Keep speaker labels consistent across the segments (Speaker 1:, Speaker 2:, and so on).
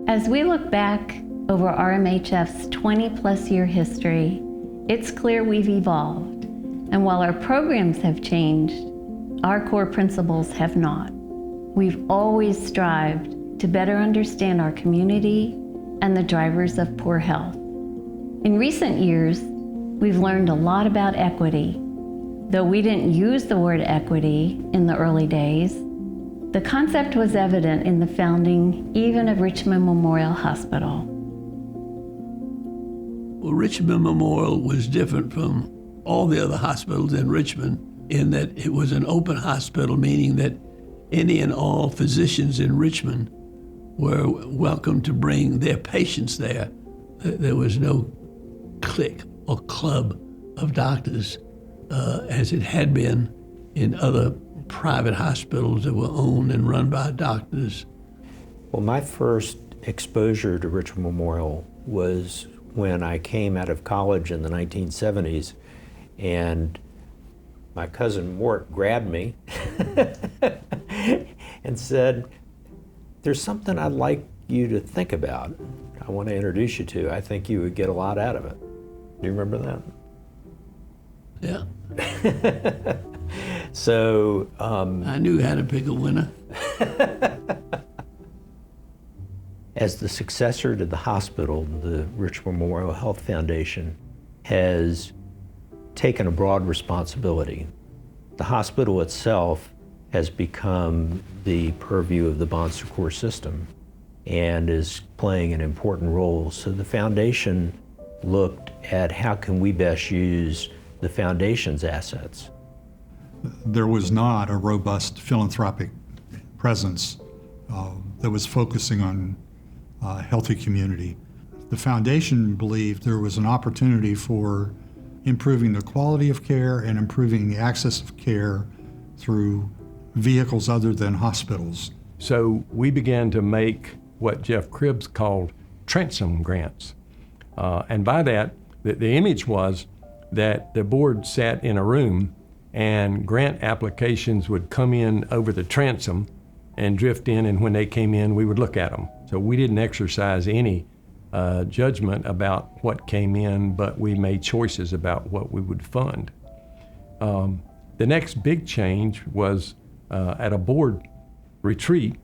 Speaker 1: As we look back over RMHF's 20-plus year history, it's clear we've evolved. And while our programs have changed, our core principles have not. We've always strived to better understand our community and the drivers of poor health. In recent years, we've learned a lot about equity. Though we didn't use the word equity in the early days, the concept was evident in the founding even of Richmond Memorial Hospital.
Speaker 2: Well, Richmond Memorial was different from all the other hospitals in Richmond in that it was an open hospital, meaning that any and all physicians in Richmond were welcome to bring their patients there. There was no clique or club of doctors as it had been in other private hospitals that were owned and run by doctors.
Speaker 3: Well, my first exposure to Richmond Memorial was when I came out of college in the 1970s, and my cousin Mort grabbed me and said, "There's something I'd like you to think about. I want to introduce you to. I think you would get a lot out of it." Do you remember that?
Speaker 2: Yeah.
Speaker 3: So
Speaker 2: I knew how to pick a winner.
Speaker 3: As the successor to the hospital, the Richmond Memorial Health Foundation has taken a broad responsibility. The hospital itself has become the purview of the Bon Secours system and is playing an important role. So the foundation looked at how can we best use the foundation's assets.
Speaker 4: There was not a robust philanthropic presence that was focusing on a healthy community. The foundation believed there was an opportunity for improving the quality of care and improving the access of care through vehicles other than hospitals.
Speaker 5: So we began to make what Jeff Cribbs called Transom Grants. And by that, the image was that the board sat in a room and grant applications would come in over the transom and drift in, and when they came in, we would look at them. So we didn't exercise any judgment about what came in, but we made choices about what we would fund. The next big change was at a board retreat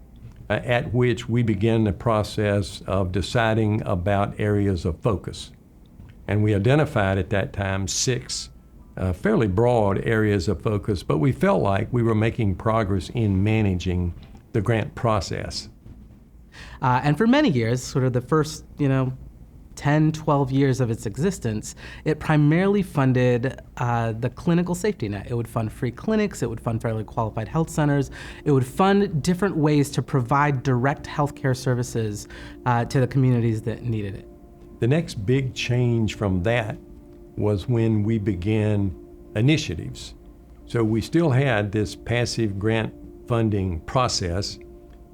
Speaker 5: at which we began the process of deciding about areas of focus. And we identified at that time 6 fairly broad areas of focus, but we felt like we were making progress in managing the grant process.
Speaker 6: And for many years, sort of the first, 10, 12 years of its existence, it primarily funded the clinical safety net. It would fund free clinics, it would fund fairly qualified health centers, it would fund different ways to provide direct healthcare services to the communities that needed it.
Speaker 5: The next big change from that was when we began initiatives. So we still had this passive grant funding process.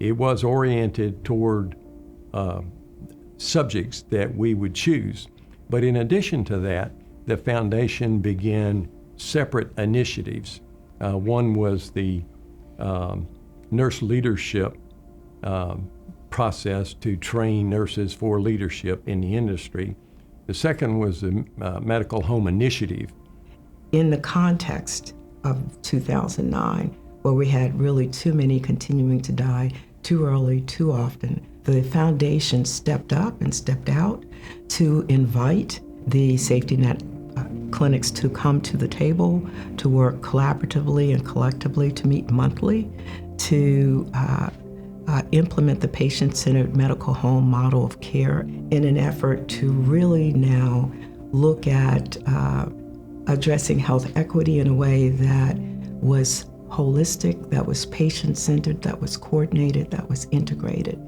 Speaker 5: It was oriented toward subjects that we would choose. But in addition to that, the foundation began separate initiatives. One was the nurse leadership process to train nurses for leadership in the industry. The second was the medical home initiative.
Speaker 7: In the context of 2009, where we had really too many continuing to die too early, too often, the foundation stepped up and stepped out to invite the safety net clinics to come to the table, to work collaboratively and collectively, to meet monthly, to implement the patient-centered medical home model of care in an effort to really now look at addressing health equity in a way that was holistic, that was patient-centered, that was coordinated, that was integrated.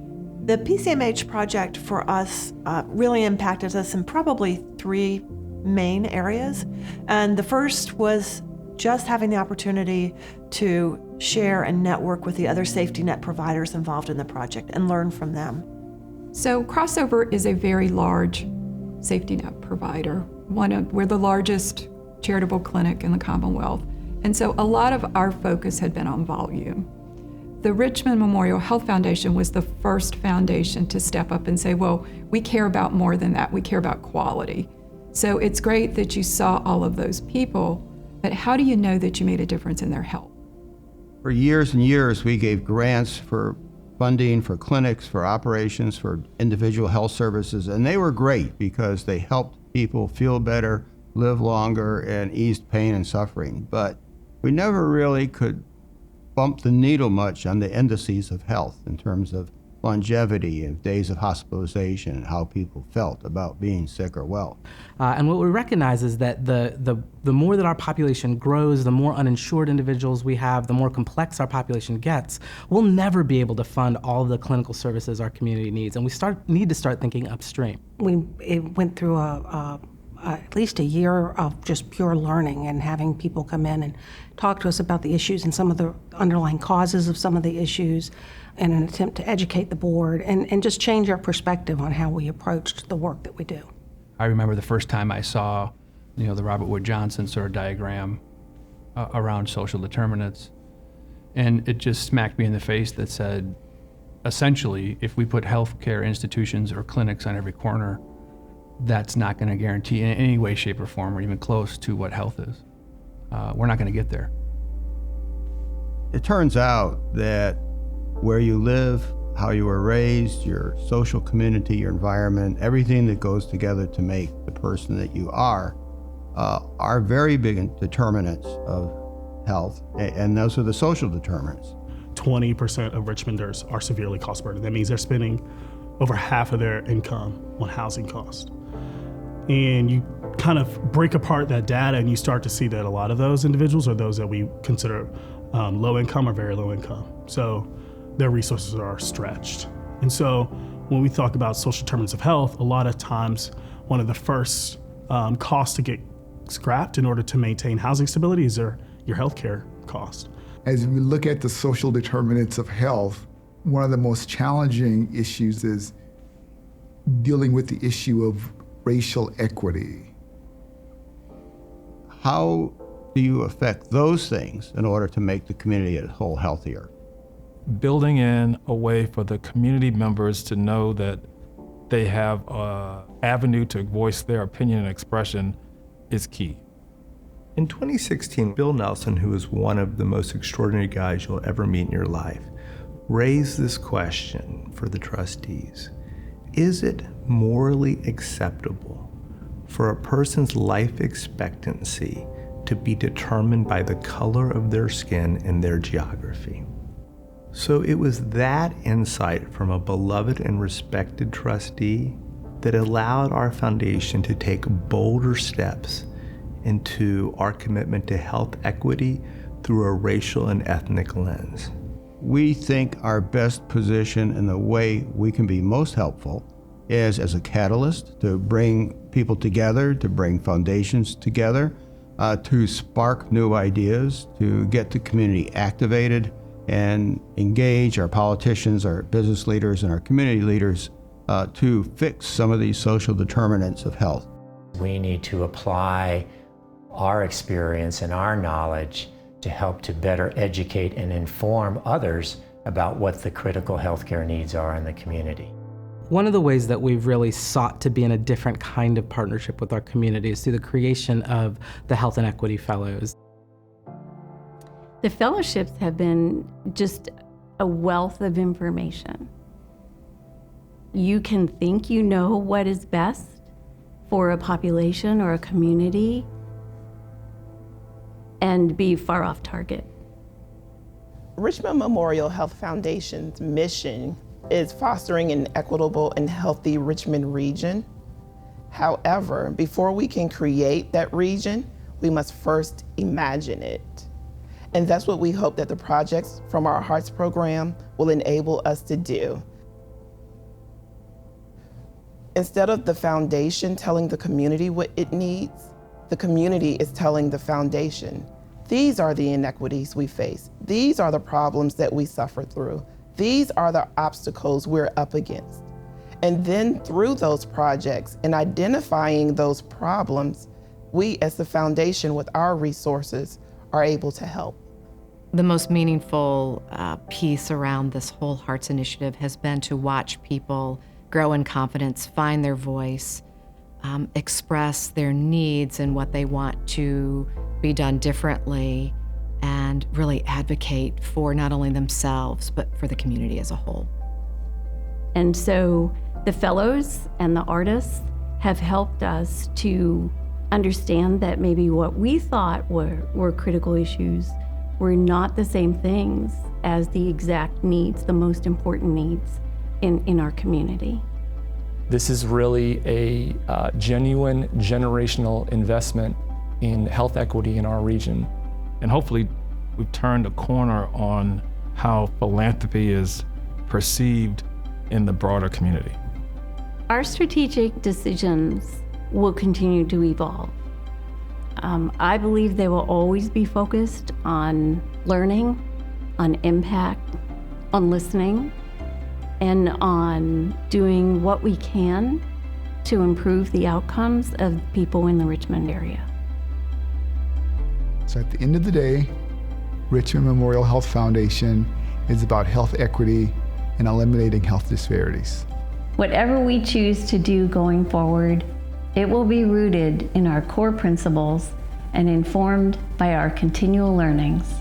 Speaker 8: The PCMH project for us really impacted us in probably 3 main areas. And the first was just having the opportunity to share and network with the other safety net providers involved in the project and learn from them.
Speaker 9: So Crossover is a very large safety net provider. We're the largest charitable clinic in the Commonwealth. And so a lot of our focus had been on volume. The Richmond Memorial Health Foundation was the first foundation to step up and say, well, we care about more than that. We care about quality. So it's great that you saw all of those people, but how do you know that you made a difference in their health?
Speaker 10: For years and years, we gave grants for funding for clinics, for operations, for individual health services, and they were great because they helped people feel better, live longer, and eased pain and suffering. But we never really could bump the needle much on the indices of health in terms of longevity and days of hospitalization and how people felt about being sick or well.
Speaker 6: And what we recognize is that the more that our population grows, the more uninsured individuals we have, the more complex our population gets, we'll never be able to fund all the clinical services our community needs. And we need to start thinking upstream.
Speaker 11: It went through at least a year of just pure learning and having people come in and talk to us about the issues and some of the underlying causes of some of the issues, in an attempt to educate the board and just change our perspective on how we approached the work that we do.
Speaker 12: I remember the first time I saw, the Robert Wood Johnson sort of diagram around social determinants, and it just smacked me in the face that said, essentially, if we put healthcare institutions or clinics on every corner, that's not going to guarantee in any way, shape, or form, or even close to what health is. We're not going to get there.
Speaker 10: It turns out that where you live, how you were raised, your social community, your environment, everything that goes together to make the person that you are very big determinants of health, and those are the social determinants.
Speaker 13: 20% of Richmonders are severely cost burdened. That means they're spending over half of their income on housing costs. And you kind of break apart that data and you start to see that a lot of those individuals are those that we consider low income or very low income. So their resources are stretched. And so when we talk about social determinants of health, a lot of times one of the first costs to get scrapped in order to maintain housing stability is your healthcare cost.
Speaker 14: As we look at the social determinants of health, one of the most challenging issues is dealing with the issue of racial equity.
Speaker 10: How do you affect those things in order to make the community as a whole healthier?
Speaker 15: Building in a way for the community members to know that they have an avenue to voice their opinion and expression is key.
Speaker 16: In 2016, Bill Nelson, who is one of the most extraordinary guys you'll ever meet in your life, raised this question for the trustees. Is it morally acceptable for a person's life expectancy to be determined by the color of their skin and their geography? So it was that insight from a beloved and respected trustee that allowed our foundation to take bolder steps into our commitment to health equity through a racial and ethnic lens.
Speaker 10: We think our best position and the way we can be most helpful is as a catalyst to bring people together, to bring foundations together, to spark new ideas, to get the community activated and engage our politicians, our business leaders, and our community leaders to fix some of these social determinants of health.
Speaker 17: We need to apply our experience and our knowledge to help to better educate and inform others about what the critical healthcare needs are in the community.
Speaker 6: One of the ways that we've really sought to be in a different kind of partnership with our community is through the creation of the Health and Equity Fellows.
Speaker 1: The fellowships have been just a wealth of information. You can think you know what is best for a population or a community and be far off target.
Speaker 18: Richmond Memorial Health Foundation's mission is fostering an equitable and healthy Richmond region. However, before we can create that region, we must first imagine it. And that's what we hope that the projects from our Hearts program will enable us to do. Instead of the foundation telling the community what it needs, the community is telling the foundation, these are the inequities we face. These are the problems that we suffer through. These are the obstacles we're up against. And then through those projects and identifying those problems, we as the foundation with our resources are able to help.
Speaker 19: The most meaningful piece around this Whole Hearts Initiative has been to watch people grow in confidence, find their voice, express their needs and what they want to be done differently, and really advocate for not only themselves, but for the community as a whole.
Speaker 20: And so the fellows and the artists have helped us to understand that maybe what we thought were critical issues were not the same things as the exact needs, the most important needs in our community.
Speaker 21: This is really a genuine generational investment in health equity in our region.
Speaker 15: And hopefully we've turned a corner on how philanthropy is perceived in the broader community.
Speaker 20: Our strategic decisions will continue to evolve. I believe they will always be focused on learning, on impact, on listening, and on doing what we can to improve the outcomes of people in the Richmond area.
Speaker 14: So at the end of the day, Richmond Memorial Health Foundation is about health equity and eliminating health disparities.
Speaker 1: Whatever we choose to do going forward, it will be rooted in our core principles and informed by our continual learnings.